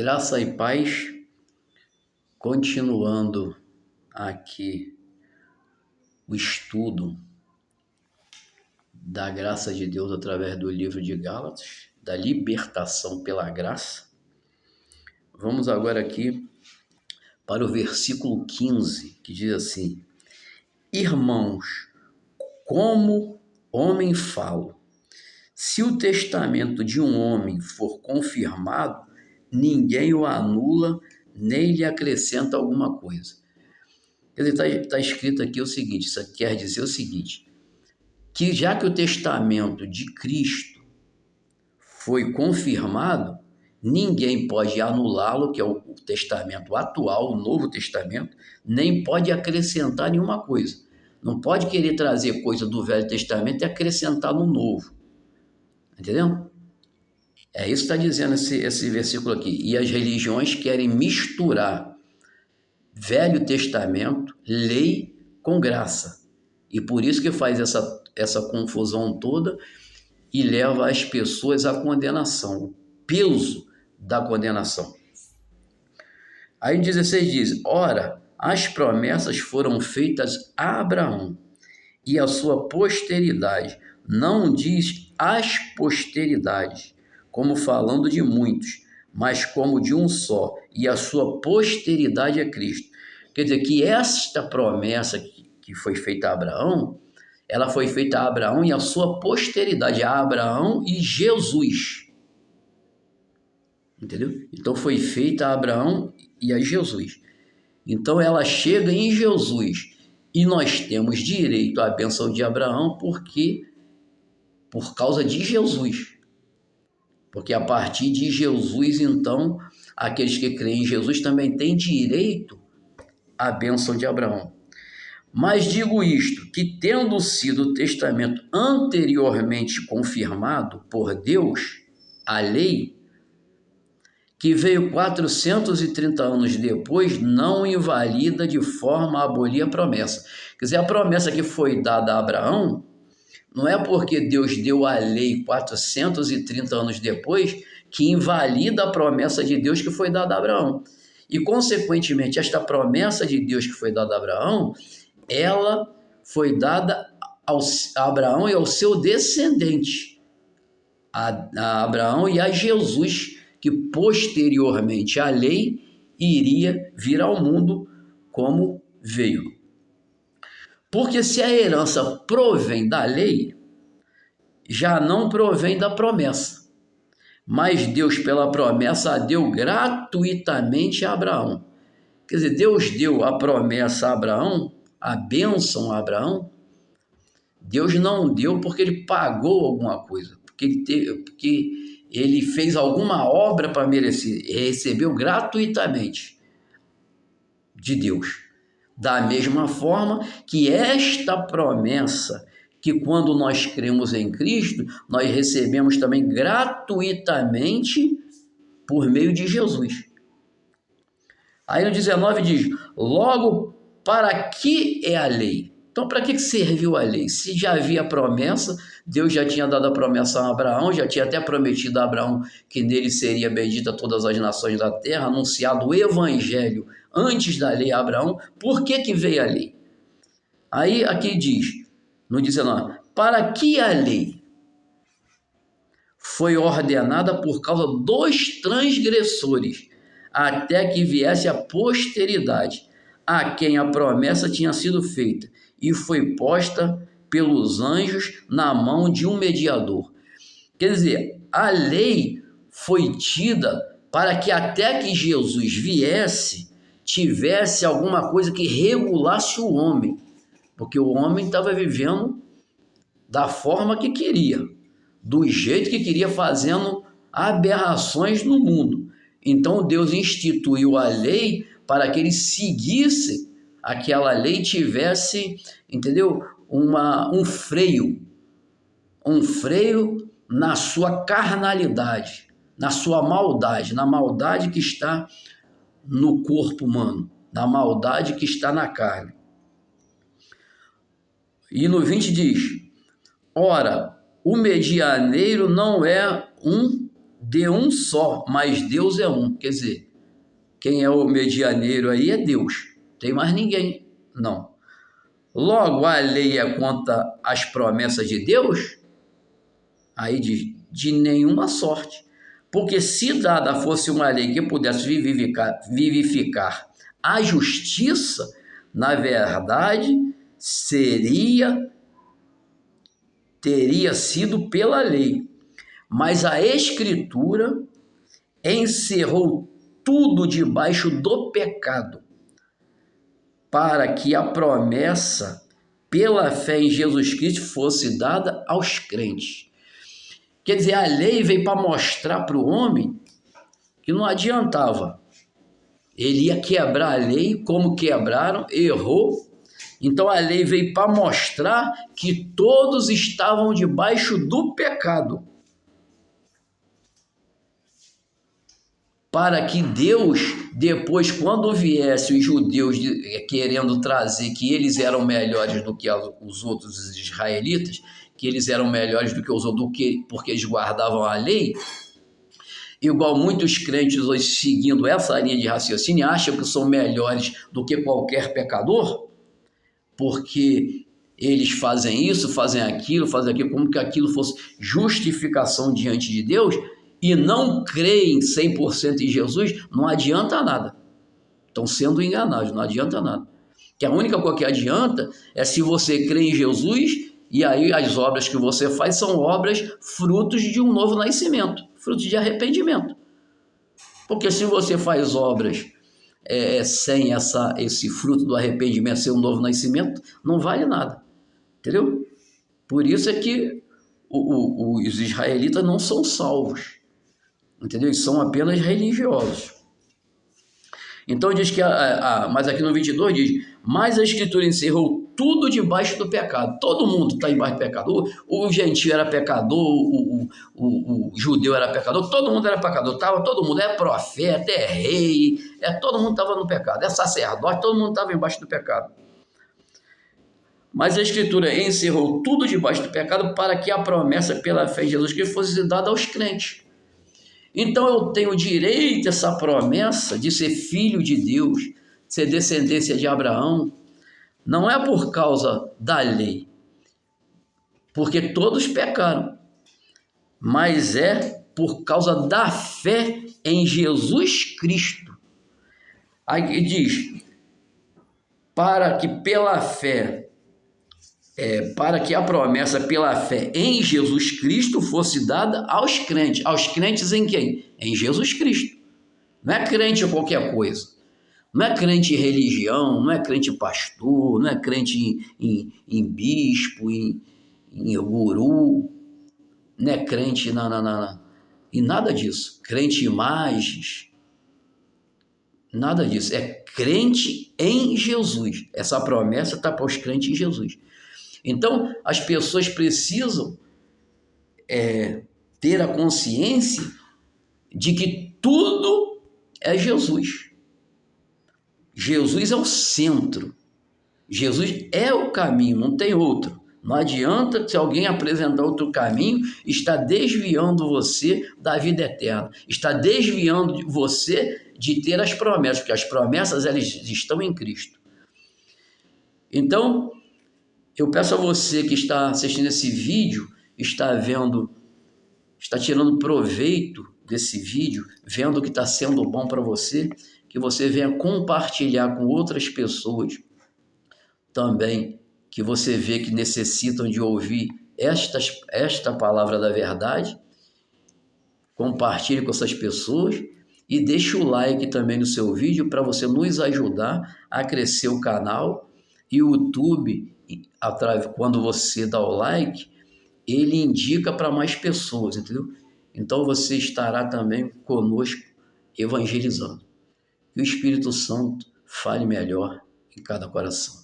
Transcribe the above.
Graça e paz, continuando aqui o estudo da graça de Deus através do livro de Gálatas, da libertação pela graça. Vamos agora aqui para o versículo 15, que diz assim: Irmãos, como homem falo, se o testamento de um homem for confirmado, ninguém o anula nem lhe acrescenta alguma coisa. Quer dizer, está escrito aqui o seguinte, isso quer dizer o seguinte, que já que o testamento de Cristo foi confirmado, ninguém pode anulá-lo, que é o testamento atual, o Novo Testamento, nem pode acrescentar nenhuma coisa. Não pode querer trazer coisa do Velho Testamento e acrescentar no Novo. Entendeu? É isso que está dizendo esse versículo aqui. E as religiões querem misturar Velho Testamento, lei com graça. E por isso que faz essa confusão toda e leva as pessoas à condenação, o peso da condenação. Aí em 16 diz, ora, as promessas foram feitas a Abraão e a sua posteridade. Não diz as posteridades, como falando de muitos, mas como de um só, e a sua posteridade é Cristo. Quer dizer que esta promessa que foi feita a Abraão, ela foi feita a Abraão e a sua posteridade, a Abraão e Jesus. Entendeu? Então foi feita a Abraão e a Jesus. Então ela chega em Jesus e nós temos direito à bênção de Abraão por causa de Jesus. Porque a partir de Jesus, então, aqueles que creem em Jesus também têm direito à bênção de Abraão. Mas digo isto, que tendo sido o testamento anteriormente confirmado por Deus, a lei, que veio 430 anos depois, não invalida de forma a abolir a promessa. Quer dizer, a promessa que foi dada a Abraão, não é porque Deus deu a lei 430 anos depois que invalida a promessa de Deus que foi dada a Abraão. E, consequentemente, esta promessa de Deus que foi dada a Abraão, ela foi dada a Abraão e ao seu descendente, a Abraão e a Jesus, que posteriormente a lei iria vir ao mundo como veio. Porque se a herança provém da lei, já não provém da promessa. Mas Deus, pela promessa, a deu gratuitamente a Abraão. Quer dizer, Deus deu a promessa a Abraão, a bênção a Abraão. Deus não deu porque ele pagou alguma coisa, porque ele fez alguma obra para merecer, recebeu gratuitamente de Deus. Da mesma forma que esta promessa, que quando nós cremos em Cristo, nós recebemos também gratuitamente por meio de Jesus. Aí no 19 diz, logo, para que é a lei? Então, para que serviu a lei? Se já havia promessa, Deus já tinha dado a promessa a Abraão, já tinha até prometido a Abraão que nele seria bendita todas as nações da terra, anunciado o evangelho antes da lei a Abraão. Por que veio a lei? Aí aqui diz, no 19, para que a lei foi ordenada por causa dos transgressores, até que viesse a posteridade, a quem a promessa tinha sido feita, e foi posta pelos anjos na mão de um mediador. Quer dizer, a lei foi tida para que até que Jesus viesse, tivesse alguma coisa que regulasse o homem, porque o homem estava vivendo da forma que queria, do jeito que queria, fazendo aberrações no mundo. Então Deus instituiu a lei para que ele seguisse aquela lei, tivesse, entendeu? Um freio na sua carnalidade, na sua maldade, na maldade que está no corpo humano, na maldade que está na carne. E no 20 diz, ora, o medianeiro não é um de um só, mas Deus é um. Quer dizer, quem é o medianeiro aí é Deus. Tem mais ninguém, não. Logo, a lei é contra as promessas de Deus? Aí diz, de nenhuma sorte. Porque se dada fosse uma lei que pudesse vivificar a justiça, na verdade, teria sido pela lei. Mas a Escritura encerrou tudo debaixo do pecado, para que a promessa pela fé em Jesus Cristo fosse dada aos crentes. Quer dizer, a lei veio para mostrar para o homem que não adiantava. Ele ia quebrar a lei, como quebraram, errou. Então a lei veio para mostrar que todos estavam debaixo do pecado. Para que Deus, depois, quando viesse os judeus querendo trazer que eles eram melhores do que os outros israelitas, que eles eram melhores do que os outros, porque eles guardavam a lei, igual muitos crentes hoje seguindo essa linha de raciocínio, acham que são melhores do que qualquer pecador, porque eles fazem isso, fazem aquilo, como que aquilo fosse justificação diante de Deus, e não creem 100% em Jesus, não adianta nada. Estão sendo enganados, não adianta nada. Que a única coisa que adianta é se você crê em Jesus, e aí as obras que você faz são obras frutos de um novo nascimento, frutos de arrependimento. Porque se você faz obras sem esse fruto do arrependimento, sem um novo nascimento, não vale nada. Entendeu? Por isso é que os israelitas não são salvos. Entendeu? Eles são apenas religiosos. Então diz que, mas aqui no 22 diz, mas a Escritura encerrou tudo debaixo do pecado. Todo mundo está embaixo do pecado. O gentio era pecador, o judeu era pecador, todo mundo era pecador. Todo mundo é profeta, é rei, todo mundo estava no pecado. É sacerdote, todo mundo estava embaixo do pecado. Mas a Escritura encerrou tudo debaixo do pecado para que a promessa pela fé em Jesus Cristo fosse dada aos crentes. Então eu tenho direito a essa promessa de ser filho de Deus, ser descendência de Abraão, não é por causa da lei, porque todos pecaram, mas é por causa da fé em Jesus Cristo. Aí diz, para que pela fé, para que a promessa pela fé em Jesus Cristo fosse dada aos crentes. Aos crentes em quem? Em Jesus Cristo. Não é crente em qualquer coisa. Não é crente em religião, não é crente em pastor, não é crente em bispo, em guru, não é crente em nada disso. Crente em imagens, nada disso. É crente em Jesus. Essa promessa está para os crentes em Jesus. Então, as pessoas precisam ter a consciência de que tudo é Jesus. Jesus é o centro. Jesus é o caminho, não tem outro. Não adianta se alguém apresentar outro caminho, está desviando você da vida eterna. Está desviando você de ter as promessas, porque as promessas elas estão em Cristo. Então, eu peço a você que está assistindo esse vídeo, está tirando proveito desse vídeo, vendo que está sendo bom para você, que você venha compartilhar com outras pessoas também, que você vê que necessitam de ouvir esta palavra da verdade. Compartilhe com essas pessoas e deixe o like também no seu vídeo para você nos ajudar a crescer o canal. E o YouTube, quando você dá o like, ele indica para mais pessoas, entendeu? Então você estará também conosco evangelizando. Que o Espírito Santo fale melhor em cada coração.